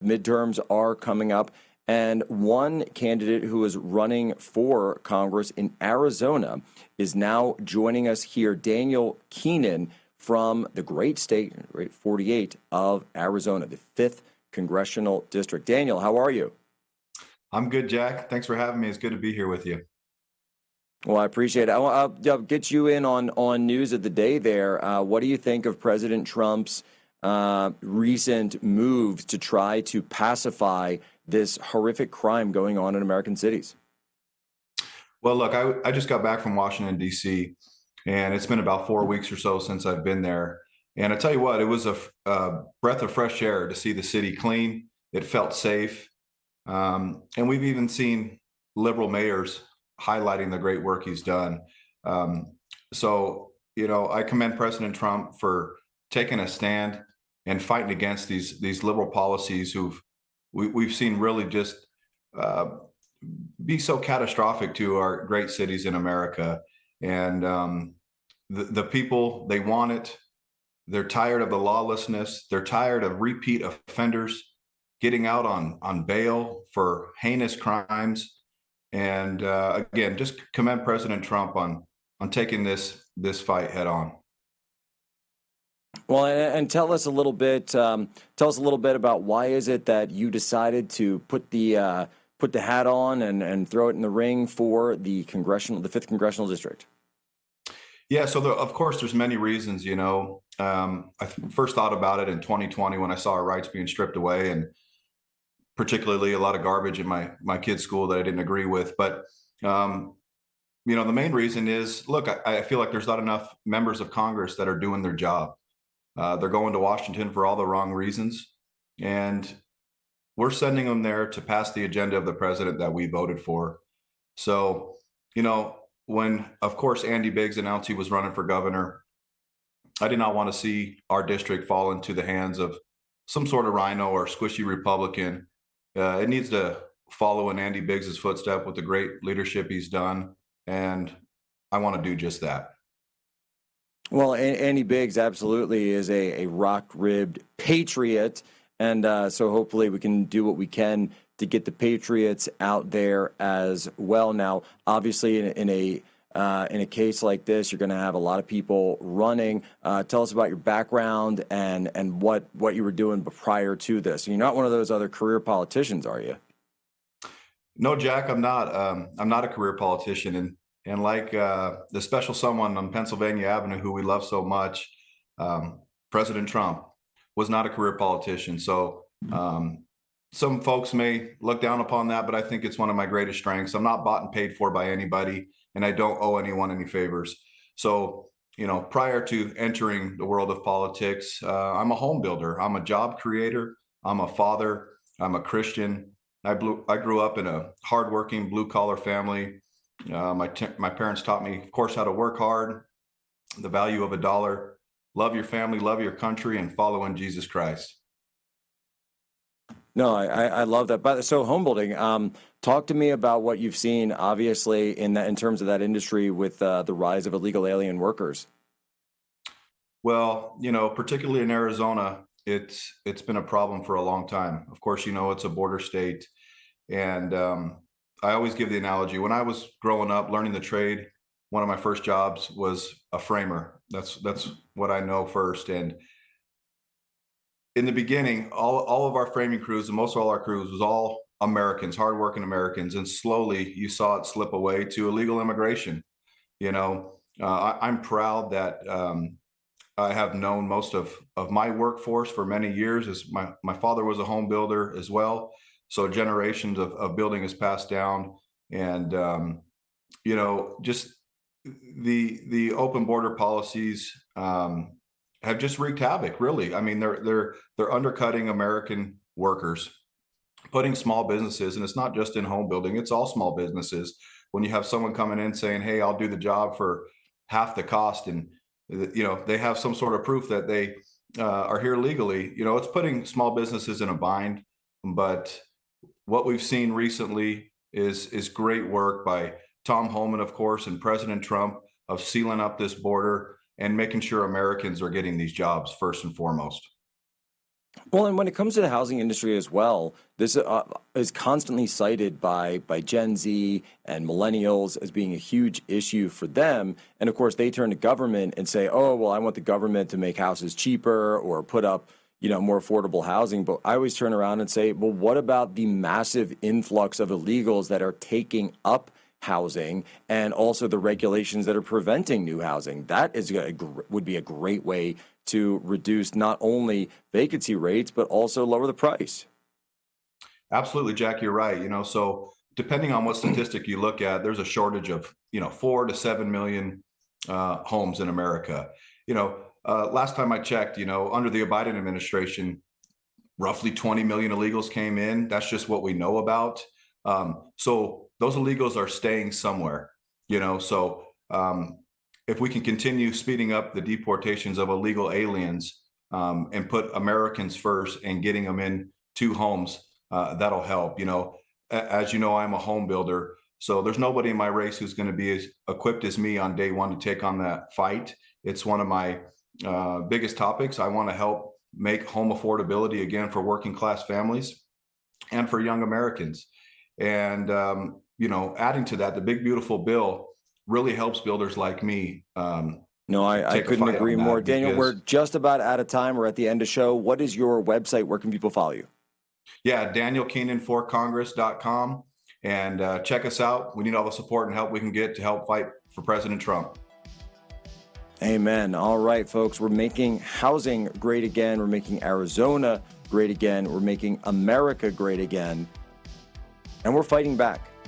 midterms are coming up, and one candidate who is running for Congress in Arizona is now joining us here, Daniel Keenan from the great state, great 48 of Arizona, the 5th Congressional District. Daniel, how are you? I'm good, Jack. Thanks for having me. It's good to be here with you. Well, I appreciate it. I'll get you in on news of the day there. What do you think of President Trump's recent moves to try to pacify this horrific crime going on in American cities? Well, look, I just got back from Washington, D.C., and it's been about 4 weeks or so since I've been there. And I tell you what, it was a breath of fresh air to see the city clean. It felt safe. And we've even seen liberal mayors highlighting the great work he's done. I commend President Trump for taking a stand and fighting against these liberal policies we've seen really just uh, be so catastrophic to our great cities in America. And the people, they want it. They're tired of the lawlessness. They're tired of repeat offenders getting out on bail for heinous crimes. And again, just commend President Trump on taking this fight head on. Well, and tell us a little bit about why is it that you decided to put the hat on and throw it in the ring for the 5th Congressional District? Yeah, so of course, there's many reasons. I first thought about it in 2020 when I saw our rights being stripped away, and particularly a lot of garbage in my kids' school that I didn't agree with. But the main reason is, look, I feel like there's not enough members of Congress that are doing their job. They're going to Washington for all the wrong reasons, and we're sending them there to pass the agenda of the president that we voted for. So, when, of course, Andy Biggs announced he was running for governor, I did not want to see our district fall into the hands of some sort of rhino or squishy Republican. It needs to follow in Andy Biggs' footstep with the great leadership he's done, and I want to do just that. Well, Andy Biggs absolutely is a rock-ribbed patriot, and so hopefully we can do what we can to get the patriots out there as well. Now, obviously, in a case like this, you're going to have a lot of people running. Tell us about your background and what you were doing prior to this. You're not one of those other career politicians, are you? No, Jack, I'm not. I'm not a career politician, and like the special someone on Pennsylvania Avenue who we love so much, President Trump was not a career politician. So some folks may look down upon that, but I think it's one of my greatest strengths. I'm not bought and paid for by anybody, and I don't owe anyone any favors. So, prior to entering the world of politics, I'm a home builder. I'm a job creator. I'm a father. I'm a Christian. I grew up in a hardworking blue collar family. My parents taught me, of course, how to work hard, the value of a dollar, love your family, love your country, and follow in Jesus Christ. No, I love that. But so home building, talk to me about what you've seen, obviously, in terms of that industry with the rise of illegal alien workers. Well, particularly in Arizona, it's been a problem for a long time. Of course, it's a border state, and I always give the analogy. When I was growing up, learning the trade, one of my first jobs was a framer. That's what I know first. And in the beginning, all of our framing crews and most of all our crews was all Americans, hardworking Americans, and slowly you saw it slip away to illegal immigration. I'm proud that I have known most of my workforce for many years. As my father was a home builder as well, so generations of building is passed down, and just the open border policies have just wreaked havoc. Really, I mean, they're undercutting American workers, putting small businesses, and it's not just in home building; it's all small businesses. When you have someone coming in saying, "Hey, I'll do the job for half the cost," and they have some sort of proof that they are here legally, it's putting small businesses in a bind. But what we've seen recently is great work by Tom Homan, of course, and President Trump of sealing up this border and making sure Americans are getting these jobs first and foremost. Well, and when it comes to the housing industry as well, this is constantly cited by Gen Z and millennials as being a huge issue for them. And of course, they turn to government and say, "Oh, well, I want the government to make houses cheaper or put up, more affordable housing." But I always turn around and say, "Well, what about the massive influx of illegals that are taking up housing and also the regulations that are preventing new housing?" That would be a great way to reduce not only vacancy rates, but also lower the price. Absolutely, Jack, you're right. So depending on what statistic you look at, there's a shortage of 4 to 7 million homes in America. Last time I checked, under the Biden administration, roughly 20 million illegals came in. That's just what we know about. So those illegals are staying somewhere. So if we can continue speeding up the deportations of illegal aliens and put Americans first and getting them in to homes, that'll help. As you know, I'm a home builder, so there's nobody in my race who's going to be as equipped as me on day one to take on that fight. It's one of my biggest topics. I want to help make home affordability again for working class families and for young Americans. And adding to that, the big beautiful bill really helps builders like me. No, I couldn't agree more. Daniel, we're just about out of time. We're at the end of the show. What is your website? Where can people follow you? Yeah, DanielKeenan4Congress.com. And check us out. We need all the support and help we can get to help fight for President Trump. Amen. All right, folks, we're making housing great again. We're making Arizona great again. We're making America great again. And we're fighting back.